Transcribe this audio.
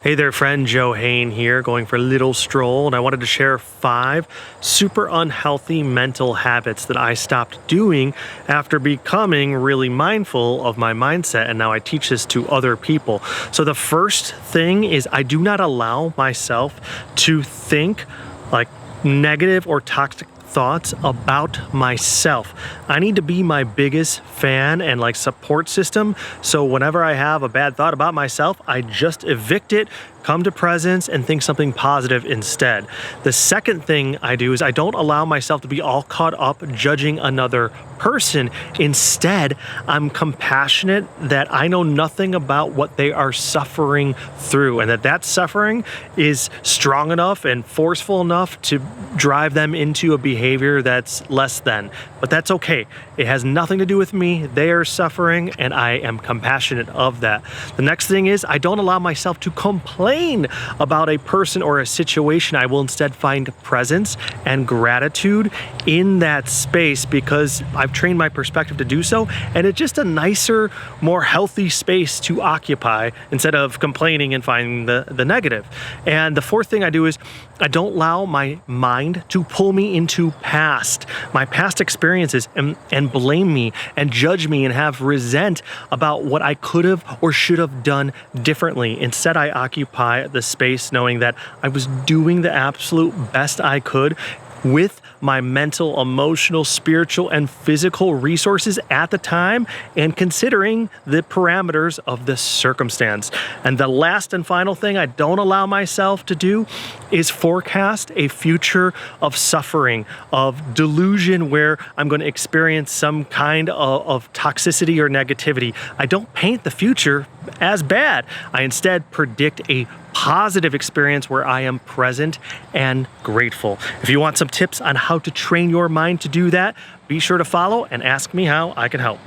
Hey there, friend. Joe Hain here, going for a little stroll, and I wanted to share 5 super unhealthy mental habits that I stopped doing after becoming really mindful of my mindset, and now I teach this to other people. So the first thing is I do not allow myself to think like negative or toxic thoughts about myself. I need to be my biggest fan and support system. So whenever I have a bad thought about myself, I just evict it, come to presence, and think something positive instead. The second thing I do is I don't allow myself to be all caught up judging another person. Instead, I'm compassionate that I know nothing about what they are suffering through, and that suffering is strong enough and forceful enough to drive them into a behavior that's less than. But that's okay. It has nothing to do with me. They are suffering, and I am compassionate of that. The next thing is I don't allow myself to complain about a person or a situation. I will instead find presence and gratitude in that space because I've trained my perspective to do so, and it's just a nicer, more healthy space to occupy instead of complaining and finding the negative. And the fourth thing I do is I don't allow my mind to pull me into my past experiences and blame me and judge me and have resent about what I could have or should have done differently. Instead, I occupy the space knowing that I was doing the absolute best I could with my mental, emotional, spiritual, and physical resources at the time, and considering the parameters of the circumstance. And the last and final thing I don't allow myself to do is forecast a future of suffering, of delusion where I'm going to experience some kind of toxicity or negativity. I don't paint the future as bad. I instead predict a positive experience where I am present and grateful. If you want some tips on how to train your mind to do that, be sure to follow and ask me how I can help.